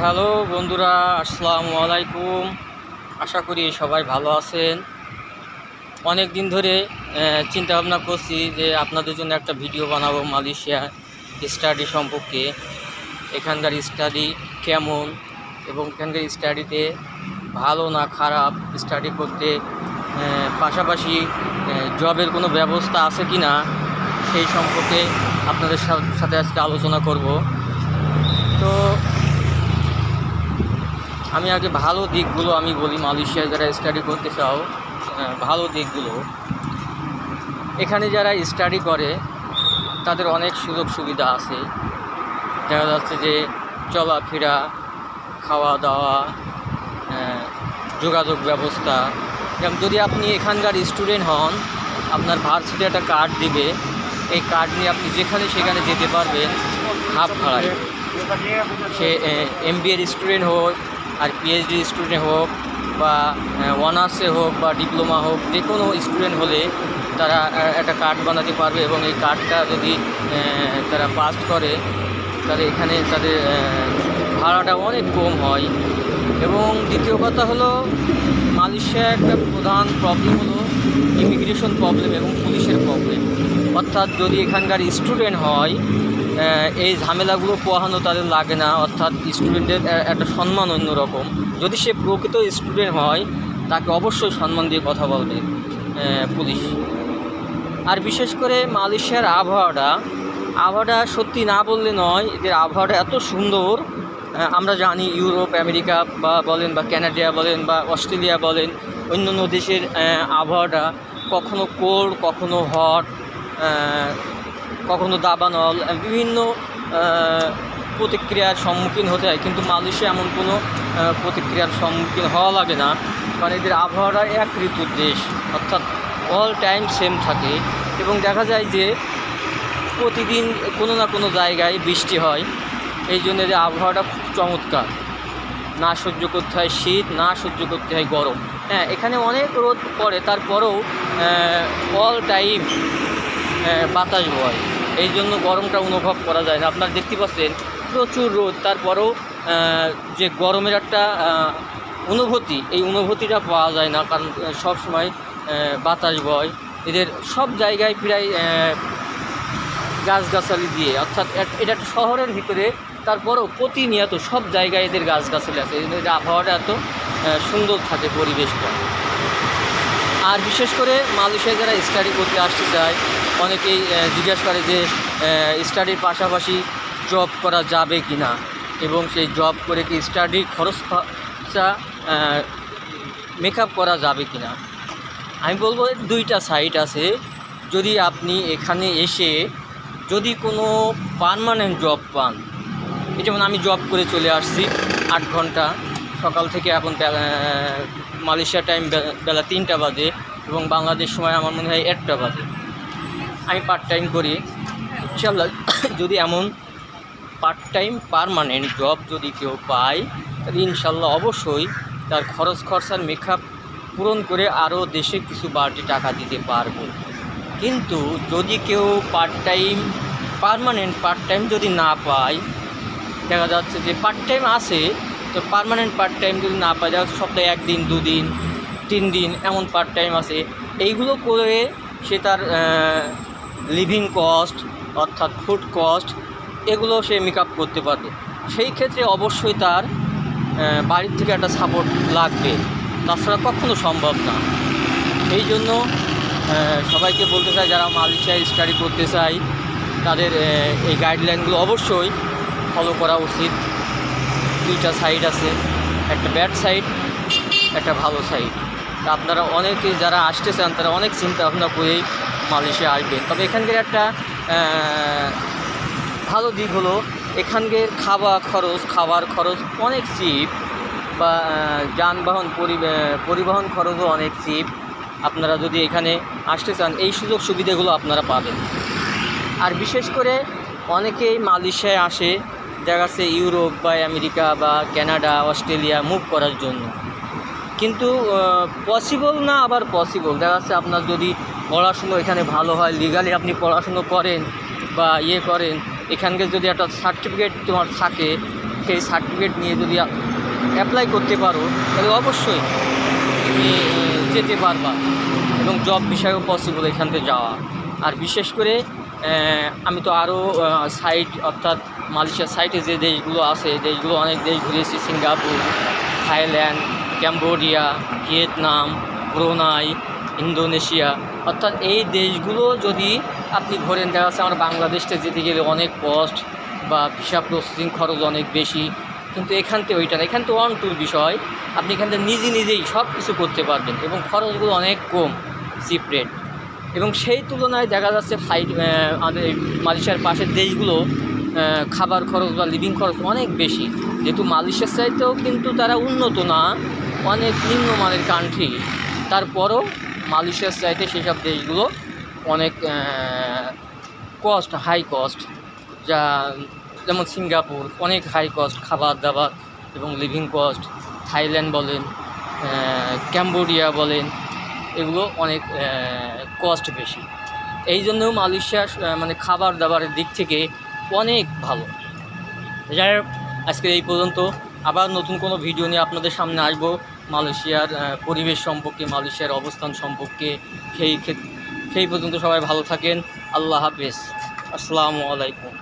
Hello বন্ধুরা, আসসালামু আলাইকুম। আশা করি সবাই ভালো আছেন। অনেক দিন ধরে চিন্তা ভাবনা করছি যে আপনাদের জন্য একটা ভিডিও বানাবো মালয়েশিয়া স্টাডি সম্পর্কে। এখানকার স্টাডি কেমন এবং এখানকার স্টাডিতে ভালো না খারাপ, স্টাডি করতে পাশাপাশি জবের কোনো ব্যবস্থা আছে কি না, সেই সম্পর্কে আপনাদের সাথে আজকে আলোচনা করব। তো আমি আগে ভালো দিকগুলো আমি বলি। মালয়েশিয়ায় যারা স্টাডি করতে চাও, ভালো দিকগুলো, এখানে যারা স্টাডি করে তাদের অনেক সুযোগ সুবিধা আছে। দেখা যাচ্ছে যে চলাফেরা, খাওয়া দাওয়া, যোগাযোগ ব্যবস্থা। যেমন যদি আপনি এখানকার স্টুডেন্ট হন, আপনার ভার্সিটি একটা কার্ড দিবে, এই কার্ড নিয়ে আপনি যেখানে সেখানে যেতে পারবেন হাফ ভাড়ায়। সে এমবিএর স্টুডেন্ট হোক আর পিএইচডি স্টুডেন্ট হোক বা অনার্সে হোক বা ডিপ্লোমা হোক, যে কোনো স্টুডেন্ট হলে তারা একটা কার্ড বানাতে পারবে এবং এই কার্ডটা যদি তারা পাস করে তাহলে এখানে তাদের ভাড়াটা অনেক কম হয়। এবং দ্বিতীয় কথা হলো, মালয়েশিয়ার একটা প্রধান প্রবলেম হলো ইমিগ্রেশন প্রবলেম এবং পুলিশের প্রবলেম। অর্থাৎ যদি এখানকার স্টুডেন্ট হয়, এই ঝামেলাগুলো পোহানো তাদের লাগে না। অর্থাৎ স্টুডেন্টের একটা সম্মান অন্যরকম। যদি সে প্রকৃত স্টুডেন্ট হয় তাকে অবশ্যই সম্মান দিয়ে কথা বলবে পুলিশ। আর বিশেষ করে মালয়েশিয়ার আবহাওয়াটা সত্যি না বললে নয়, এদের আবহাওয়াটা এত সুন্দর। আমরা জানি ইউরোপ, আমেরিকা বা বলেন বা কানাডা বলেন বা অস্ট্রেলিয়া বলেন, অন্য দেশের আবহাওয়াটা কখনো কোল্ড, কখনো হট, কখনো দাবানল, বিভিন্ন প্রতিক্রিয়ার সম্মুখীন হতে হয়। কিন্তু মালয়েশিয়া এমন কোনো প্রতিক্রিয়ার সম্মুখীন হওয়া লাগে না, কারণ এদের আবহাওয়াটা এক ঋতুর দেশ, অর্থাৎ অল টাইম সেম থাকে। এবং দেখা যায় যে প্রতিদিন কোনো না কোনো জায়গায় বৃষ্টি হয়। এই জন্য এদের আবহাওয়াটা খুব চমৎকার। না সহ্য করতে হয় শীত, না সহ্য করতে হয় গরম। হ্যাঁ, এখানে অনেক রোদ পড়ে, তারপরেও অল টাইম বাতাস বয়, এই জন্য গরমটা অনুভব করা যায় না। আপনারা দেখতে পাচ্ছেন প্রচুর রোদ, তারপরেও যে গরমের একটা অনুভূতি, এই অনুভূতিটা পাওয়া যায় না, কারণ সবসময় বাতাস বয়। এদের সব জায়গায় প্রায় গাছগাছালি দিয়ে, অর্থাৎ এটা একটা শহরের ভিতরে, তারপরেও প্রতিনিয়ত সব জায়গায় এদের গাছগাছালি আছে। এদের আবহাওয়াটা এত সুন্দর থাকে, পরিবেশটা। আর বিশেষ করে মালয়েশিয়ায় যারা স্টাডি করতে আসতে চায়, অনেকেই জিজ্ঞাসা করে যে স্টাডির পাশাপাশি জব করা যাবে কি না, এবং সেই জব করে কি স্টাডির খরচটা মেকআপ করা যাবে কি না। আমি বলবো দুইটা সাইড আছে। যদি আপনি এখানে এসে যদি কোনো পার্মানেন্ট জব পান, যেমন আমি জব করে চলে আসছি 8 ঘন্টা সকাল থেকে, এখন মালয়েশিয়া টাইম বেলা 3টা বাজে এবং বাংলাদেশ সময় আমার মনে হয় 1টা বাজে। আমি পার্ট টাইম করি। ইনশাআল্লাহ যদি এমন পার্ট টাইম পার্মানেন্ট জব যদি কেউ পায়, তাহলে ইনশাআল্লাহ অবশ্যই তার খরচার মেকআপ পূরণ করে আরও দেশে কিছু বাড়তি টাকা দিতে পারবো। কিন্তু যদি কেউ পার্মানেন্ট পার্ট টাইম যদি না পায়, দেখা যাচ্ছে যে পার্ট টাইম আছে, তো পার্মানেন্ট পার্ট টাইম যদি না পায়, দেখা যাচ্ছে সপ্তাহে 1 দিন, 2 দিন, 3 দিন এমন পার্ট টাইম আছে। এইগুলো করে সে তার লিভিং কস্ট, অর্থাৎ ফুড কস্ট, এগুলো সে মেকআপ করতে পারবে। সেই ক্ষেত্রে অবশ্যই তার বাড়ির থেকে একটা সাপোর্ট লাগবে, তাছাড়া কখনো সম্ভব না। এই জন্য সবাইকে বলতে চাই, যারা মালয়েশিয়ায় স্টাডি করতে চায় তাদের এই গাইডলাইনগুলো অবশ্যই ফলো করা উচিত। দুইটা সাইড আছে, একটা ব্যাড সাইড, একটা ভালো সাইড। তা আপনারা অনেকে যারা আসতে চান তারা অনেক চিন্তা ভাবনা করেই মালয়েশিয়া আসবেন। তবে এখানকার একটা ভালো দিক হলো এখানকার খাবার খরচ অনেক চিপ, বা যানবাহন পরিবহন খরচও অনেক চিপ। আপনারা যদি এখানে আসতে চান এই সুযোগ সুবিধাগুলো আপনারা পাবেন। আর বিশেষ করে অনেকেই মালয়েশিয়ায় আসে দেখা যাচ্ছে ইউরোপ বা আমেরিকা বা কানাডা, অস্ট্রেলিয়া মুভ করার জন্য, কিন্তু পসিবল না, আবার পসিবল। দেখা যাচ্ছে আপনার যদি পড়াশুনো এখানে ভালো হয়, লিগালি আপনি পড়াশুনো করেন বা করেন, এখানকার যদি একটা সার্টিফিকেট তোমার থাকে, সেই সার্টিফিকেট নিয়ে যদি অ্যাপ্লাই করতে পারো তাহলে অবশ্যই তুমি যেতে পারবা এবং জব বিষয়েও পসিবল এখান থেকে যাওয়া। আর বিশেষ করে আমি তো আরও সাইট অর্থাৎ মালয়েশিয়ার সাইটে যে দেশগুলো আছে দেশগুলো অনেক দেশ ঘুরেছি, Singapore, Thailand, Cambodia, Vietnam, Brunei, Indonesia, অর্থাৎ এই দেশগুলো যদি আপনি ঘোরেন, দেখা যাচ্ছে আমার বাংলাদেশে যেতে গেলে অনেক কস্ট বা ভিসা প্রসেসিং খরচ অনেক বেশি, কিন্তু এখান থেকে ওইটা না, এখান থেকে অন টুর বিষয়, আপনি এখান থেকে নিজেই সব কিছু করতে পারবেন এবং খরচগুলো অনেক কম, চিপ রেট। এবং সেই তুলনায় দেখা যাচ্ছে আমাদের মালয়েশিয়ার পাশের দেশগুলো খাবার খরচ বা লিভিং খরচ অনেক বেশি, যেহেতু মালয়েশিয়ার চাইতেও কিন্তু তারা উন্নত না, অনেক নিম্নমানের কান্ট্রি, তারপরও মালয়েশিয়ার চাইতে সেসব দেশগুলো অনেক হাই কস্ট, যেমন সিঙ্গাপুর অনেক হাই কস্ট খাবার দাবার এবং লিভিং কস্ট, থাইল্যান্ড বলেন, ক্যাম্বোডিয়া বলেন, এগুলো অনেক কস্ট বেশি। এই জন্যও মালয়েশিয়া মানে খাবার দাবারের দিক থেকে অনেক ভালো। যাই হোক, আজকে এই পর্যন্ত, আবার নতুন কোনো ভিডিও নিয়ে আপনাদের সামনে আসবো মালয়েশিয়ার পরিবেশ সম্পর্কে, মালয়েশিয়ার অবস্থান সম্পর্কে। সেই পর্যন্ত সবাই ভালো থাকেন। আল্লাহ হাফেজ, আসসালামু আলাইকুম।